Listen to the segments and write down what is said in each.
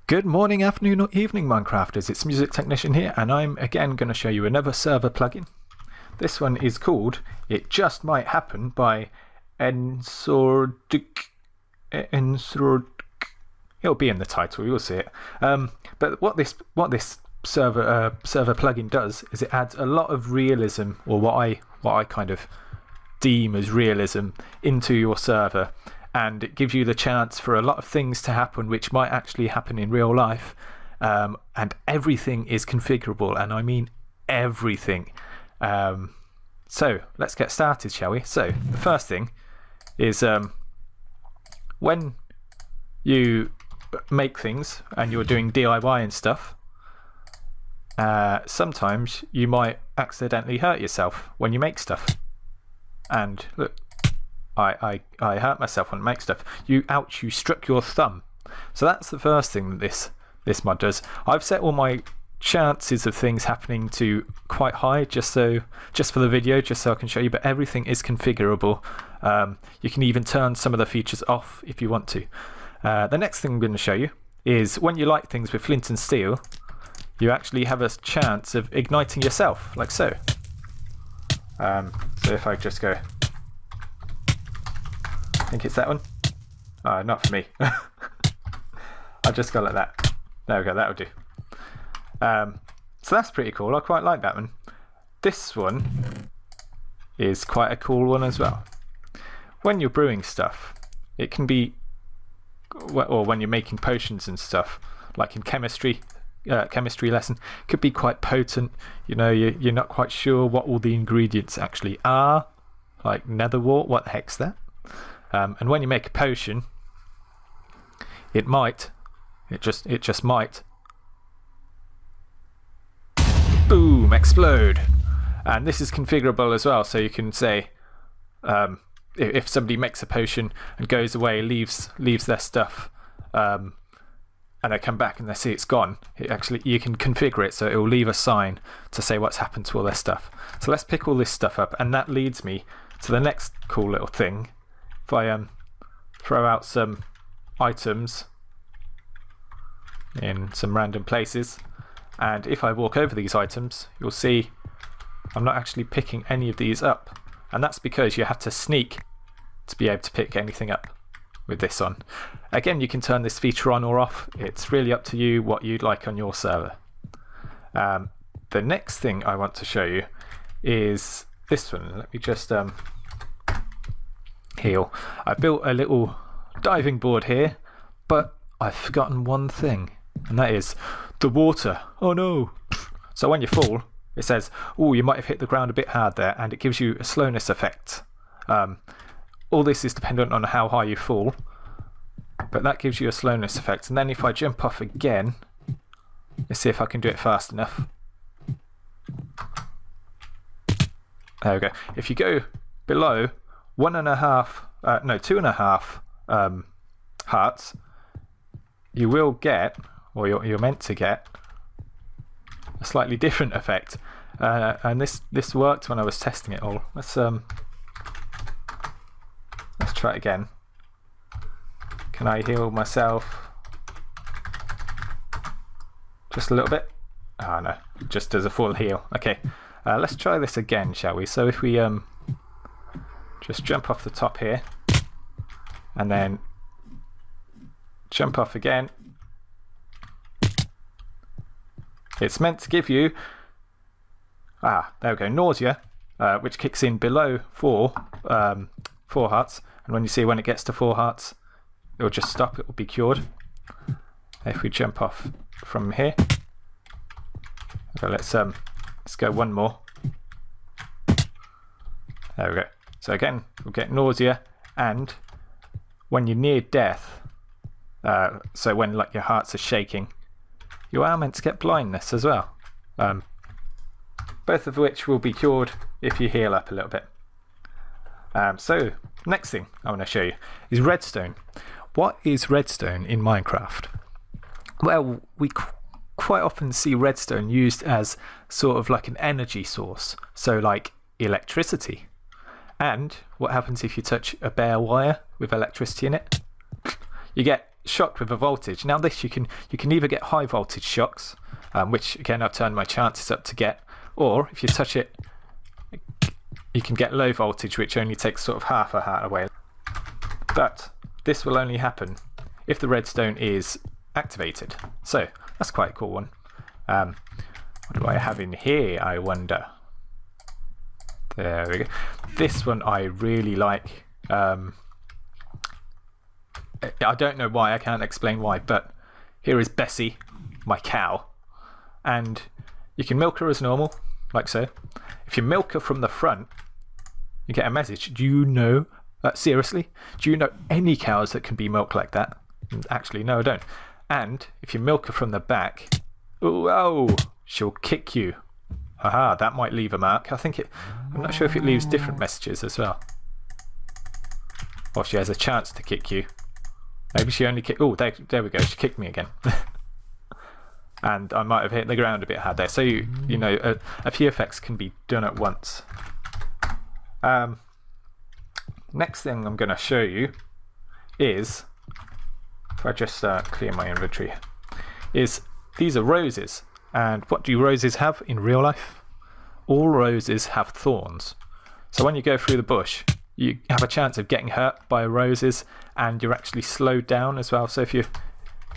Good morning, afternoon or evening Minecrafters, it's MusicTechnician here and I'm again going to show you another server plugin. This one is called It Just Might Happen by NSORDK. It'll be in the title, you'll see it. But what this server plugin does is it adds a lot of realism, or what I kind of deem as realism, into your server. And it gives you the chance for a lot of things to happen which might actually happen in real life, and everything is configurable, and I mean everything. So let's get started, shall we? So the first thing is when you make things and you're doing DIY and stuff, sometimes you might accidentally hurt yourself when you make stuff. And look, I hurt myself when I make stuff. You struck your thumb. So that's the first thing that this mod does. I've set all my chances of things happening to quite high, just for the video, just so I can show you. But everything is configurable. You can even turn some of the features off if you want to. The next thing I'm going to show you is when you light things with flint and steel, you actually have a chance of igniting yourself, like so. So if I just go, I think it's that one. Oh, not for me. I'll just go like that. There we go, that'll do. So that's pretty cool. I quite like that one. This one is quite a cool one as well. When you're brewing stuff, it can be, or when you're making potions and stuff, like in chemistry lesson, could be quite potent. You know, you're not quite sure what all the ingredients actually are, like nether wart. What the heck's that? And when you make a potion, it just might, boom, explode. And this is configurable as well, so you can say, if somebody makes a potion and goes away, leaves their stuff, and they come back and they see it's gone, you can configure it so it will leave a sign to say what's happened to all their stuff. So let's pick all this stuff up, and that leads me to the next cool little thing. If I throw out some items in some random places, and if I walk over these items, you'll see I'm not actually picking any of these up, and that's because you have to sneak to be able to pick anything up with this on. Again, you can turn this feature on or off. It's really up to you what you'd like on your server. The next thing I want to show you is this one. Let me just heal. I built a little diving board here, but I've forgotten one thing, and that is the water. Oh no! So when you fall, it says, oh, you might have hit the ground a bit hard there, and it gives you a slowness effect. All this is dependent on how high you fall, but that gives you a slowness effect. And then if I jump off again, let's see if I can do it fast enough. There we go. If you go below 2.5 hearts, you will get, or you're meant to get, a slightly different effect. And this worked when I was testing it all. Let's try it again. Can I heal myself just a little bit? Oh no, just as a full heal. Okay, let's try this again, shall we? So if we just jump off the top here, and then jump off again. It's meant to give you, there we go, nausea, which kicks in below 4 hearts. And when it gets to 4 hearts, it will just stop, it will be cured. If we jump off from here, so let's go one more. There we go. So again, we'll get nausea, and when you're near death, so when like your hearts are shaking, you are meant to get blindness as well. Both of which will be cured if you heal up a little bit. So next thing I want to show you is redstone. What is redstone in Minecraft? Well, we quite often see redstone used as sort of like an energy source, so like electricity. And what happens if you touch a bare wire with electricity in it? You get shocked with a voltage. Now this you can either get high voltage shocks, which again I've turned my chances up to get, or if you touch it, you can get low voltage, which only takes sort of half a heart away. But this will only happen if the redstone is activated. So that's quite a cool one. What do I have in here, I wonder? There we go. This one I really like. I don't know why, I can't explain why, but here is Bessie, my cow, and you can milk her as normal, like so. If you milk her from the front, you get a message. Do you know, seriously, do you know any cows that can be milked like that? Actually, no, I don't. And if you milk her from the back, oh, she'll kick you. Aha, that might leave a mark. I'm not sure if it leaves different messages as well. Or she has a chance to kick you. Maybe she only kicked. Oh, there we go. She kicked me again. And I might have hit the ground a bit hard there. So, you know, a few effects can be done at once. Next thing I'm going to show you is, if I just clear my inventory, is these are roses. And what do roses have in real life? All roses have thorns. So when you go through the bush, you have a chance of getting hurt by roses, and you're actually slowed down as well. So if you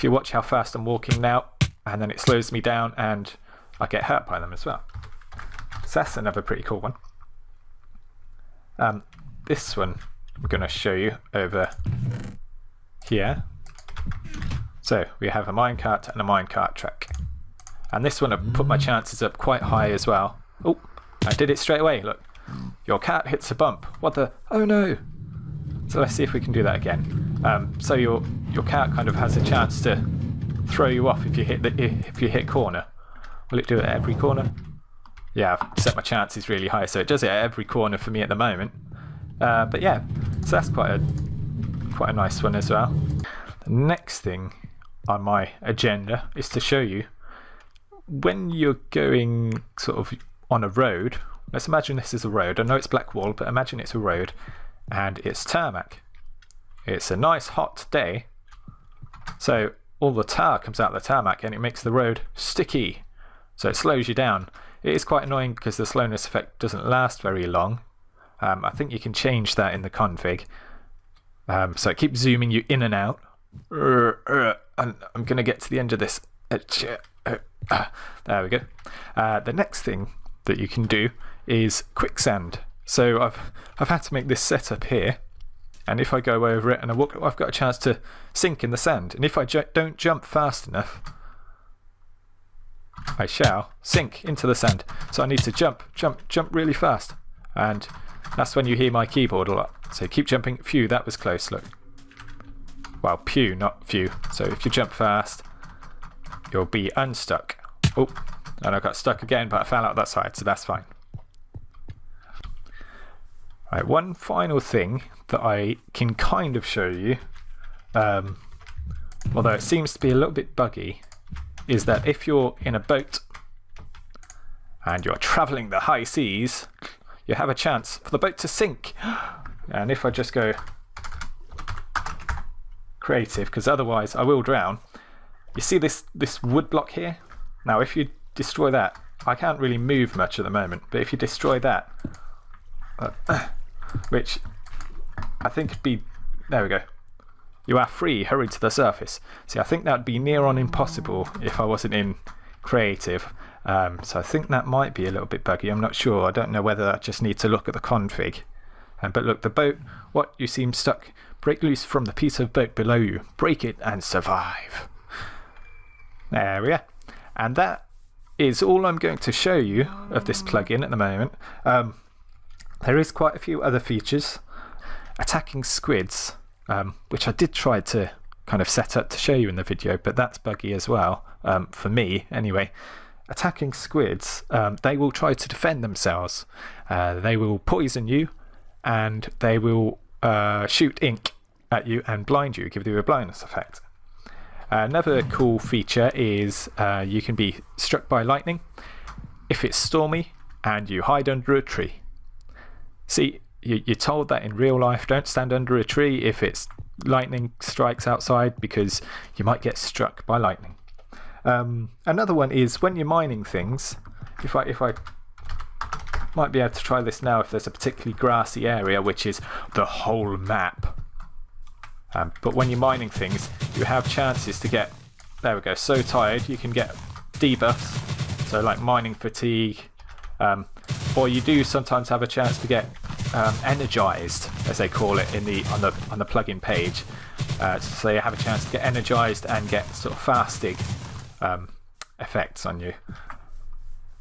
watch how fast I'm walking now, and then it slows me down and I get hurt by them as well. So that's another pretty cool one. This one I'm going to show you over here. So we have a minecart and a minecart track. And this one I've put my chances up quite high as well. Oh, I did it straight away. Look, your cat hits a bump. What the? Oh no! So let's see if we can do that again. So your cat kind of has a chance to throw you off if you hit corner. Will it do it at every corner? Yeah, I've set my chances really high, so it does it at every corner for me at the moment. But yeah, so that's quite a nice one as well. The next thing on my agenda is to show you, when you're going sort of on a road, let's imagine this is a road. I know it's black wall, but imagine it's a road and it's tarmac. It's a nice hot day, so all the tar comes out of the tarmac and it makes the road sticky, so it slows you down. It is quite annoying because the slowness effect doesn't last very long. I think you can change that in the config, so it keeps zooming you in and out. And I'm going to get to the end of this. There we go. The next thing that you can do is quicksand. So I've had to make this setup here, and if I go over it and I walk, I've got a chance to sink in the sand. And if I don't jump fast enough, I shall sink into the sand. So I need to jump really fast, and that's when you hear my keyboard a lot. So keep jumping. Phew, that was close. Look. Well, pew, not phew. So if you jump fast, you'll be unstuck. Oh, and I got stuck again, but I fell out that side, so that's fine. Right, one final thing that I can kind of show you, although it seems to be a little bit buggy, is that if you're in a boat and you're travelling the high seas, you have a chance for the boat to sink. And if I just go creative, because otherwise I will drown. You see this wood block here? Now if you destroy that, I can't really move much at the moment, but if you destroy that, which I think would be, there we go, you are free, hurry to the surface. See, I think that would be near on impossible if I wasn't in creative, so I think that might be a little bit buggy. I'm not sure. I don't know whether I just need to look at the config. But look, the boat, what, you seem stuck. Break loose from the piece of boat below you. Break it and survive. There we are. And that is all I'm going to show you of this plugin at the moment. There is quite a few other features. Attacking squids, which I did try to kind of set up to show you in the video, but that's buggy as well, for me anyway. Attacking squids, they will try to defend themselves. They will poison you, and they will shoot ink at you and blind you, give you a blindness effect. Another cool feature is you can be struck by lightning if it's stormy and you hide under a tree. See, you're told that in real life, don't stand under a tree if it's, lightning strikes outside because you might get struck by lightning. Another one is when you're mining things. If I might be able to try this now if there's a particularly grassy area, which is the whole map. But when you're mining things, you have chances to get, there we go, so tired you can get debuffs, so like mining fatigue, or you do sometimes have a chance to get energized, as they call it on the plugin page. So you have a chance to get energized and get sort of fasting effects on you.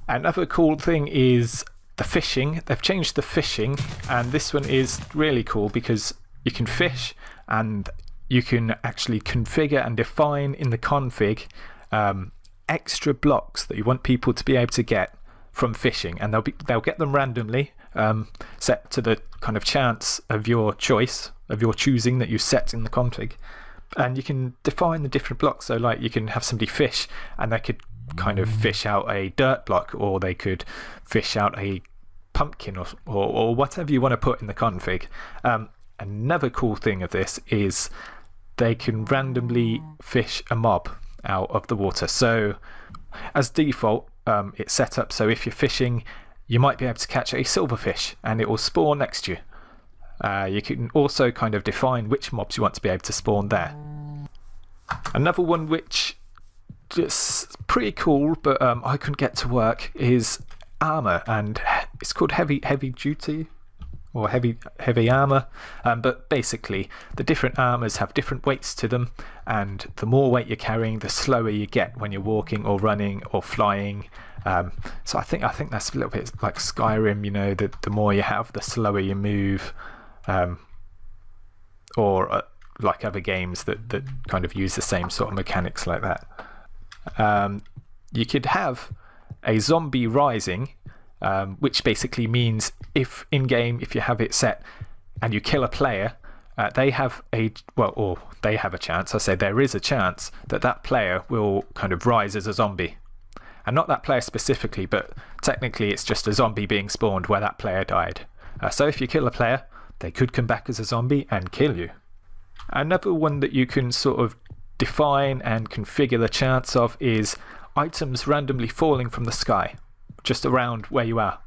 Another cool thing is the fishing. They've changed the fishing, and this one is really cool because you can fish and you can actually configure and define in the config extra blocks that you want people to be able to get from fishing, and they'll get them randomly, set to the kind of chance of your choice, of your choosing that you set in the config. And you can define the different blocks, so like you can have somebody fish and they could kind of fish out a dirt block, or they could fish out a pumpkin, or whatever you want to put in the config. Another cool thing of this is they can randomly fish a mob out of the water. So as default, it's set up so if you're fishing, you might be able to catch a silverfish and it will spawn next to you. You can also kind of define which mobs you want to be able to spawn there. Another one which is pretty cool, but I couldn't get to work, is armor, and it's called heavy duty or heavy armor. But basically, the different armors have different weights to them, and the more weight you're carrying, the slower you get when you're walking or running or flying. So I think that's a little bit like Skyrim. You know, the more you have, the slower you move. Or like other games that kind of use the same sort of mechanics like that. You could have a zombie rising, which basically means if in-game, if you have it set and you kill a player, they have a chance, I say there is a chance that that player will kind of rise as a zombie. And not that player specifically, but technically it's just a zombie being spawned where that player died. So if you kill a player, they could come back as a zombie and kill you. Another one that you can sort of define and configure the chance of is items randomly falling from the sky, just around where you are.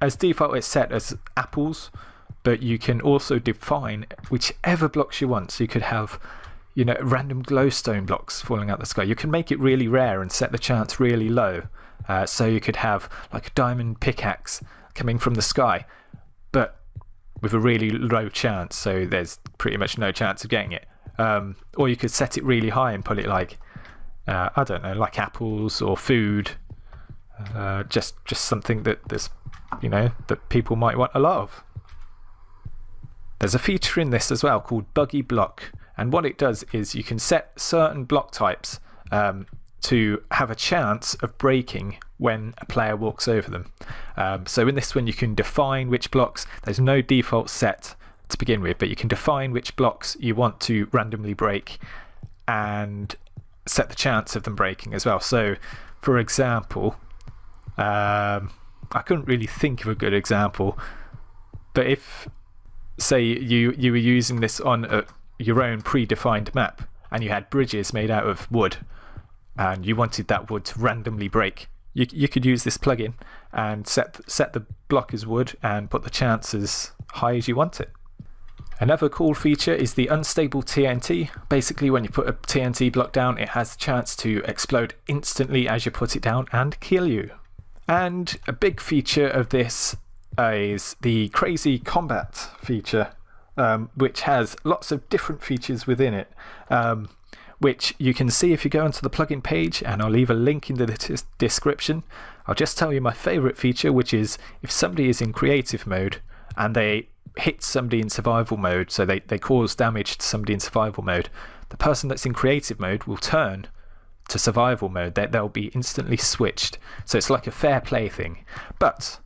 As default, it's set as apples, but you can also define whichever blocks you want. So you could have, you know, random glowstone blocks falling out the sky. You can make it really rare and set the chance really low. So you could have like a diamond pickaxe coming from the sky, but with a really low chance, so there's pretty much no chance of getting it. Or you could set it really high and put it like, I don't know, like apples or food, just something that there's, you know, that people might want a lot of. There's a feature in this as well called buggy block, and what it does is you can set certain block types to have a chance of breaking when a player walks over them. So in this one you can define which blocks, there's no default set to begin with, but you can define which blocks you want to randomly break and set the chance of them breaking as well. So for example, I couldn't really think of a good example, but if say you were using this on your own predefined map and you had bridges made out of wood and you wanted that wood to randomly break, you could use this plugin and set the block as wood and put the chance as high as you want it. Another cool feature is the unstable TNT. Basically, when you put a TNT block down, it has a chance to explode instantly as you put it down and kill you. And a big feature of this is the crazy combat feature, which has lots of different features within it, which you can see if you go onto the plugin page, and I'll leave a link in the description. I'll just tell you my favourite feature, which is if somebody is in creative mode and they hit somebody in survival mode, so they cause damage to somebody in survival mode, the person that's in creative mode will turn to survival mode. They'll be instantly switched. So it's like a fair play thing. But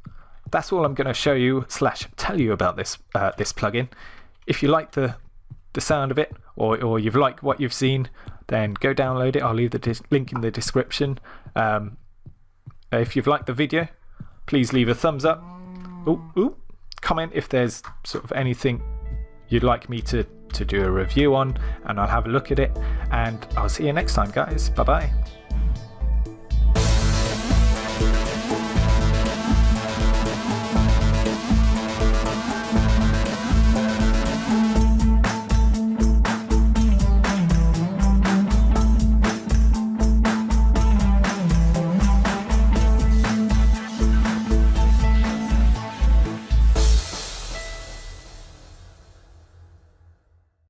that's all I'm going to show you / tell you about this plugin. If you like the sound of it, or you've liked what you've seen, then go download it. I'll leave the link in the description. If you've liked the video, please leave a thumbs up. Comment if there's sort of anything you'd like me to do a review on, and I'll have a look at it. And I'll see you next time, guys. Bye bye.